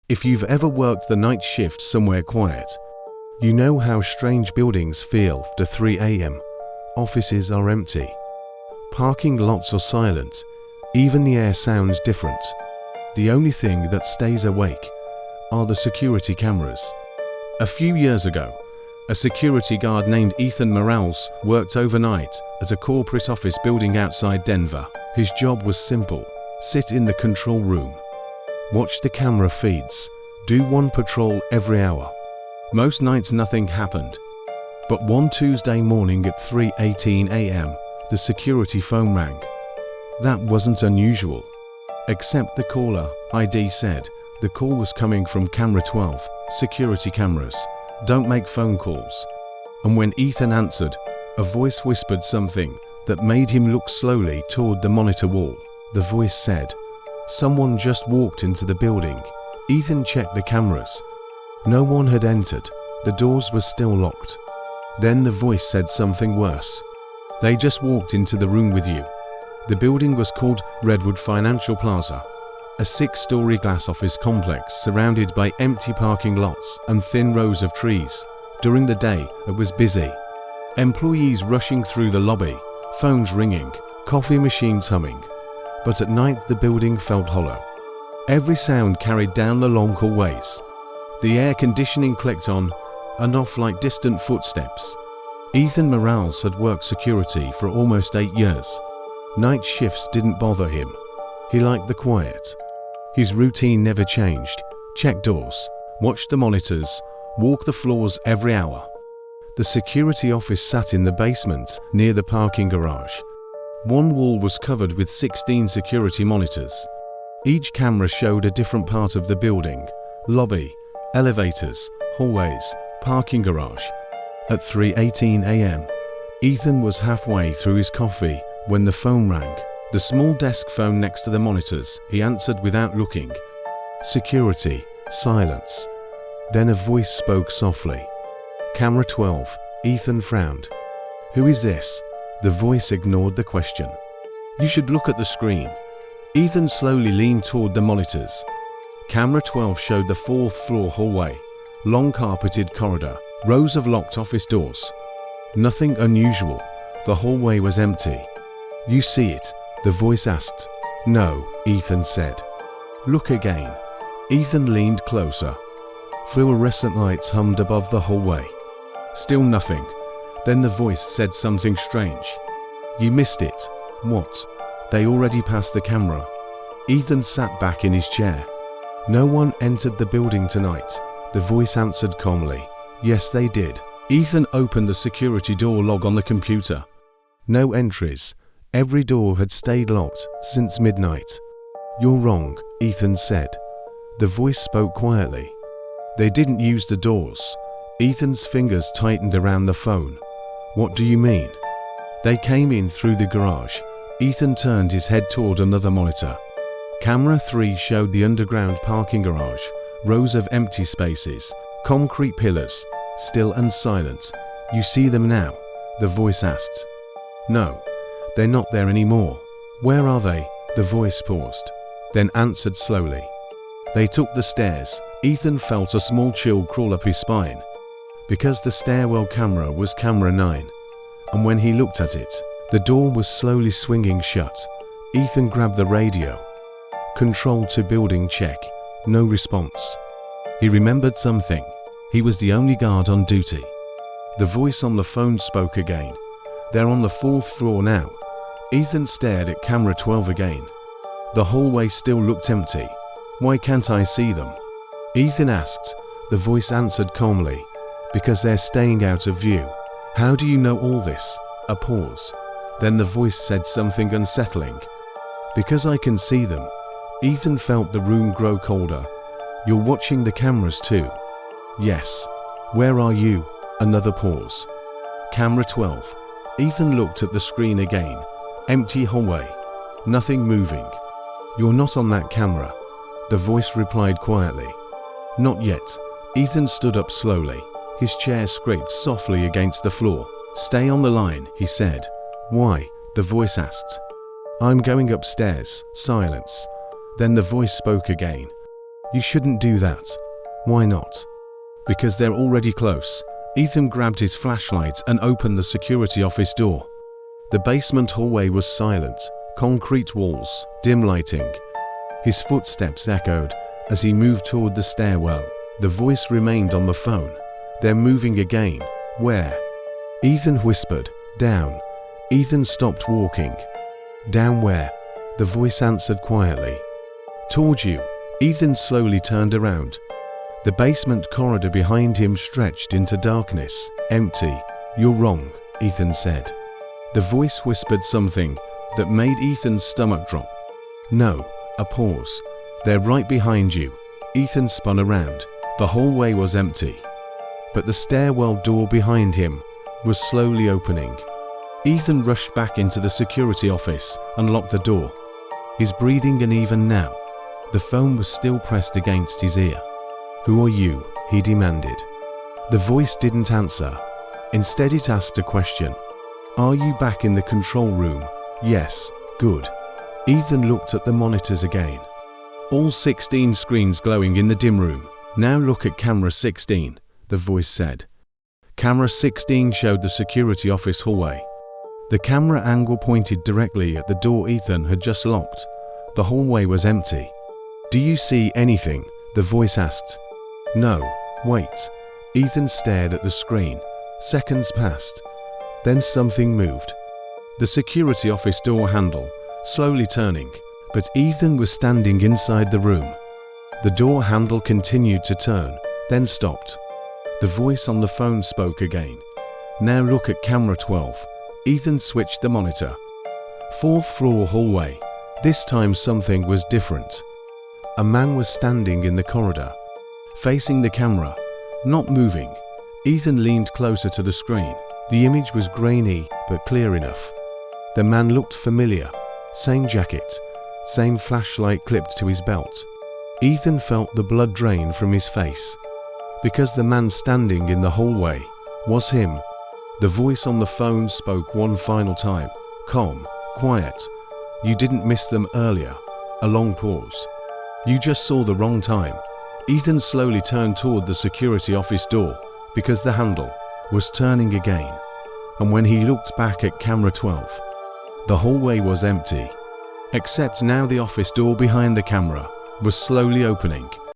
If you've ever worked the night shift somewhere quiet, you know how strange buildings feel after 3 a.m. Offices are empty. Parking lots are silent. Even the air sounds different. The only thing that stays awake are the security cameras. A few years ago, a security guard named Ethan Morales worked overnight at a corporate office building outside Denver. His job was simple: sit in the control room, watch the camera feeds, do one patrol every hour. Most nights nothing happened. But one Tuesday morning at 3:18 a.m., the security phone rang. That wasn't unusual. Except the caller ID said the call was coming from camera 12, security cameras. Don't make phone calls. And when Ethan answered, a voice whispered something that made him look slowly toward the monitor wall. The voice said, "Someone just walked into the building." Ethan checked the cameras. No one had entered. The doors were still locked. Then the voice said something worse. "They just walked into the room with you." The building was called Redwood Financial Plaza, a 6-story glass office complex surrounded by empty parking lots and thin rows of trees. During the day, it was busy. Employees rushing through the lobby, phones ringing, coffee machines humming. But at night the building felt hollow. Every sound carried down the long hallways. The air conditioning clicked on and off like distant footsteps. Ethan Morales had worked security for almost 8 years. Night shifts didn't bother him. He liked the quiet. His routine never changed: check doors, watch the monitors, walk the floors every hour. The security office sat in the basement near the parking garage. One wall was covered with 16 security monitors. Each camera showed a different part of the building: lobby, elevators, hallways, parking garage. At 3:18 a.m., Ethan was halfway through his coffee when the phone rang. The small desk phone next to the monitors. He answered without looking. Security, silence. Then a voice spoke softly. "Camera 12. Ethan frowned. "Who is this?" The voice ignored the question. "You should look at the screen." Ethan slowly leaned toward the monitors. Camera 12 showed the 4th floor hallway, long carpeted corridor, rows of locked office doors. Nothing unusual. The hallway was empty. "You see it?" the voice asked. "No," Ethan said. "Look again." Ethan leaned closer. Fluorescent lights hummed above the hallway. Still nothing. Then the voice said something strange. "You missed it." "What?" "They already passed the camera." Ethan sat back in his chair. "No one entered the building tonight," the voice answered calmly. "Yes, they did." Ethan opened the security door log on the computer. No entries. Every door had stayed locked since midnight. "You're wrong," Ethan said. The voice spoke quietly. "They didn't use the doors." Ethan's fingers tightened around the phone. "What do you mean?" "They came in through the garage." Ethan turned his head toward another monitor. Camera 3 showed the underground parking garage, rows of empty spaces, concrete pillars, still and silent. "You see them now?" the voice asked. "No, they're not there anymore." "Where are they?" the voice paused, then answered slowly. "They took the stairs." Ethan felt a small chill crawl up his spine. Because the stairwell camera was camera 9, and when he looked at it, the door was slowly swinging shut. Ethan grabbed the radio. "Control to building check." No response. He remembered something. He was the only guard on duty. The voice on the phone spoke again. "They're on the 4th floor now." Ethan stared at camera 12 again. The hallway still looked empty. "Why can't I see them?" Ethan asked. The voice answered calmly. "Because they're staying out of view." "How do you know all this?" A pause. Then the voice said something unsettling. "Because I can see them." Ethan felt the room grow colder. "You're watching the cameras too?" "Yes." "Where are you?" Another pause. Camera 12. Ethan looked at the screen again. Empty hallway. Nothing moving. "You're not on that camera," the voice replied quietly. "Not yet." Ethan stood up slowly. His chair scraped softly against the floor. "Stay on the line," he said. "Why?" the voice asked. "I'm going upstairs." Silence. Then the voice spoke again. You shouldn't do that. Why not? Because they're already close. Ethan grabbed his flashlight and opened the security office door. The basement hallway was silent, concrete walls, dim lighting. His footsteps echoed as he moved toward the stairwell. The voice remained on the phone. They're moving again. Where? Ethan whispered. Down. Ethan stopped walking. Down where? The voice answered quietly. Toward you. Ethan slowly turned around. The basement corridor behind him stretched into darkness. Empty. You're wrong, Ethan said. The voice whispered something that made Ethan's stomach drop. No. A pause. They're right behind you. Ethan spun around. The hallway was empty. But the stairwell door behind him was slowly opening. Ethan rushed back into the security office and locked the door. His breathing uneven now. The phone was still pressed against his ear. Who are you? He demanded. The voice didn't answer. Instead it asked a question. Are you back in the control room? Yes. Good. Ethan looked at the monitors again. All 16 screens glowing in the dim room. Now look at camera 16, the voice said. Camera 16 showed the security office hallway. The camera angle pointed directly at the door Ethan had just locked. The hallway was empty. Do you see anything? The voice asked. No. Wait. Ethan stared at the screen. Seconds passed. Then something moved. The security office door handle, slowly turning, but Ethan was standing inside the room. The door handle continued to turn, then stopped. The voice on the phone spoke again. Now look at camera 12. Ethan switched the monitor. 4th floor hallway. This time something was different. A man was standing in the corridor, facing the camera, not moving. Ethan leaned closer to the screen. The image was grainy but clear enough. The man looked familiar. Same jacket, same flashlight clipped to his belt. Ethan felt the blood drain from his face. Because the man standing in the hallway was him. The voice on the phone spoke one final time. Calm, quiet. You didn't miss them earlier. A long pause. You just saw the wrong time. Ethan slowly turned toward the security office door because the handle was turning again. And when he looked back at camera 12, the hallway was empty. Except now the office door behind the camera was slowly opening.